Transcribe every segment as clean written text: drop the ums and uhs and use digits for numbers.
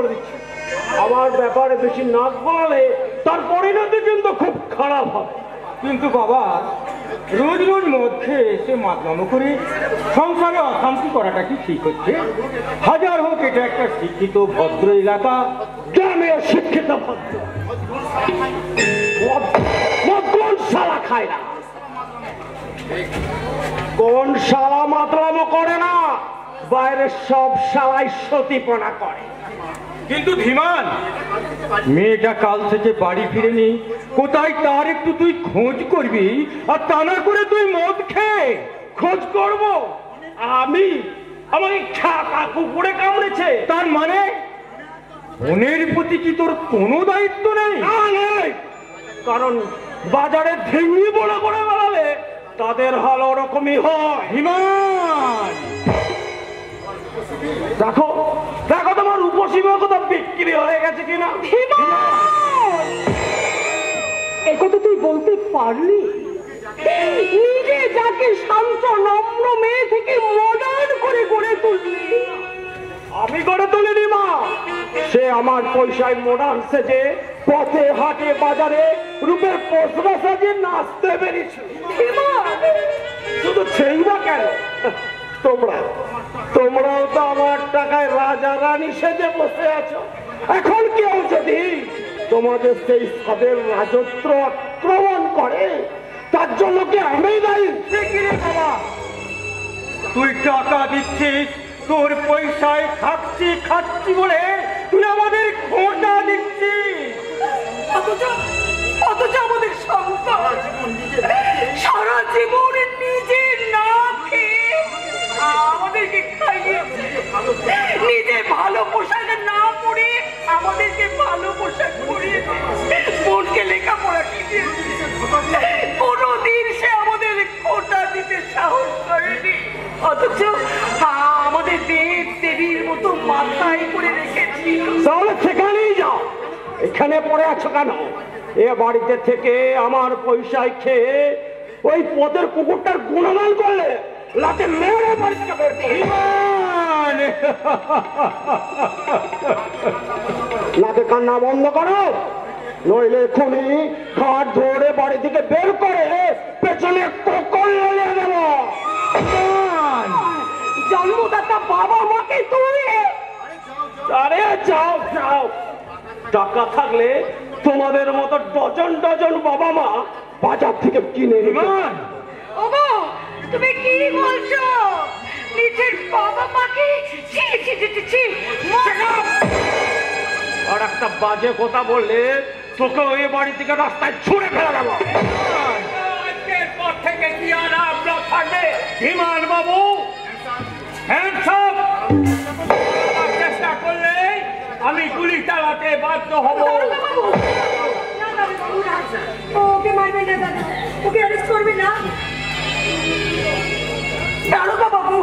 বলে দিচ্ছি, আমার ব্যাপারে বেশি নাক গলালে তার পরিণতি কিন্তু খুব খারাপ হবে। কিন্তু বাবা, রোজ রোজ মদ খেয়ে এসে মাতলামো করে সংসারে অশান্তি করাটা কি ঠিক হচ্ছে? হাজার হোক এটা একটা শিক্ষিত ভদ্র এলাকা, গ্রামে শিক্ষিত ভদ্র কোন শালা খায় না, কোন শালা মাতলামো করে না, বাইরের সব শালাই সতীপনা করে। কিন্তু ধীমান, মেয়েটা কাল থেকে বাড়ি ফিরেনি, কোথায় তার একটু তুই খোঁজ করবি, আর তা না করে তুই মদ খেয়ে খোঁজ করব? আমি আমাকে কুকুরে কামড়েছে, তার মানে বোনের প্রতি কি তোর কোনো দায়িত্ব নেই? কারণ বাজারে ঢেঙ্গি বড় করে বেড়ালে তাদের হাল ওরকমই হয়। হিমান, দেখো দেখো তোমার উপসীমা কথা বিক্রি হয়ে গেছে কিনা। একথা তুই বলতে পারলি? নিজে যাকে শান্ত নম্র মেয়ে থেকে মডার্ন করে গড়ে তুললি। আমি গড়ে তুলিনি মা, সে আমার পয়সায় মডার্ন সেজে পথে হাটে বাজারে রূপের পশরা সাজিয়ে নাচতে বেরিয়েছিল। শুধু সেই বা কেন, তোমরাও তো আমার টাকায় রাজা রানী সেজে বসে আছো। এখন কেউ যদি তোমাদের সেই সাদের রাজত্ব আক্রমণ করে, তার জন্য কি আমি দায়ী? বাবা, তুই টাকা দিচ্ছিস, তোর পয়সায় খাচ্ছি বলে তুই আমাদের খোঁটা দিচ্ছিস। অথচ আমাদের সন্তান সারা জীবন নিজে না খেয়ে আমাদেরকে খাইয়েছে, নিজে ভালো পোশাক না পরে আমাদেরকে ভালো পোশাক পরিয়েছে, বোনকে লেখাপড়া শিখিয়েছে। কোনোদিন সে আমাদের খোঁটা দিতে সাহস করেনি, অথচ আমাদের দেব দেবীর মতো মাথায় করে রেখেছি। তাহলে সেখানেই যাও, এখানে পড়ে আছো কেন? এ বাড়িতে থেকে আমার পয়সায় খেয়ে ওই পদের কুকুরটার গুণগান করলে লাতে মেরে বাড়ি থেকে বের করে লাতে কান্না বন্ধ করো, নইলে এক্ষুনি ঘাট ধরে বাড়ি থেকে বের করে পেছনে কোকল লাগিয়ে দেব। জন্মদাতা বাবা মাকে তুই। আরে যাও যাও, টাকা থাকলে তোমাদের মতো ডজন ডজন বাবা মা বাজার থেকে কিনে নিবে। ওগো, তুমি কি বলছো? নিজের বাবা মাকে আর একটা বাজে কথা বললে তোকে ওই বাড়ি থেকে রাস্তায় ছুঁড়ে ফেলে দেবো। আজকের পর থেকে কি আর আমরা থাকবে? হিমান বাবু, চেষ্টা করলে আমি গুলি চালাতে বাধ্য হব। ওকে মারবে না দাদা, ওকে অ্যারেস্ট করবে না। দারোগা বাবু,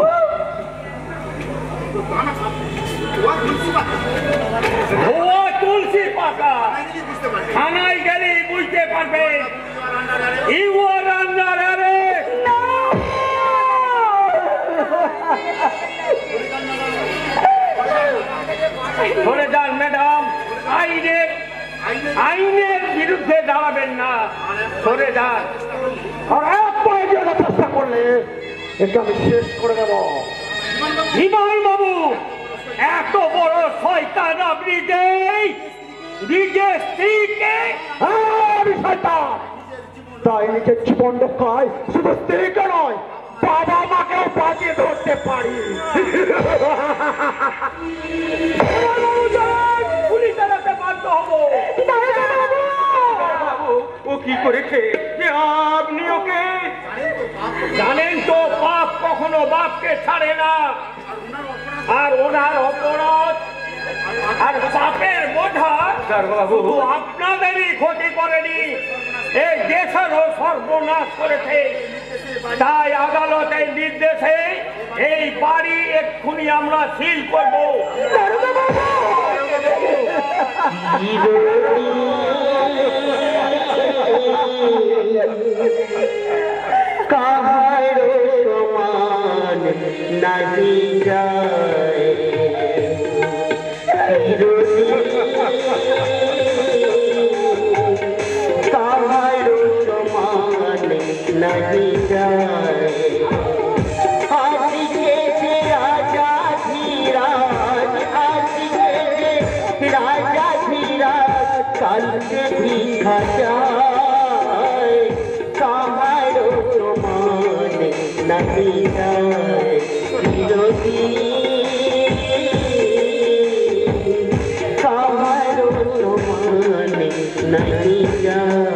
তুলসী পাতা থানায় গেলে বুঝতে পারবে। ধরে যান ম্যাডাম, আইনের বিরুদ্ধে দাঁড়াবেন না, ধরে যান। আর এক পায়ে যাওয়ার চেষ্টা করলে এটা আমি শেষ করে দেব। হিমান বাবু, এত বড় শয়তান আপনি নিজের স্ত্রীকে। আমি শয়তান, তাই নিজের জীবন রক্ষায় শুধু স্ত্রীকে নয়, বাবা মাকেও বাজিয়ে ধরতে পারি। গুলি চালাতে বাধ্য হবো। ও কি করেছে যে আপনি ওকে? জানেন তো বাপ কখনো বাপকে ছাড়ে না, আর ওনার অপরাধ আর বাপের বোঝা শুধু আপনাদেরই ক্ষতি করেনি, এই দেশেরও সর্বনাশ করেছে। তাই আদালতের নির্দেশে এই বাড়ি এক্ষুনি আমরা সিল করব। কাহারো সমান নাহি যায় দেখা যায় কাহারো সমান নাহি যায় বিরতি কাহারো সমান নাহি যায়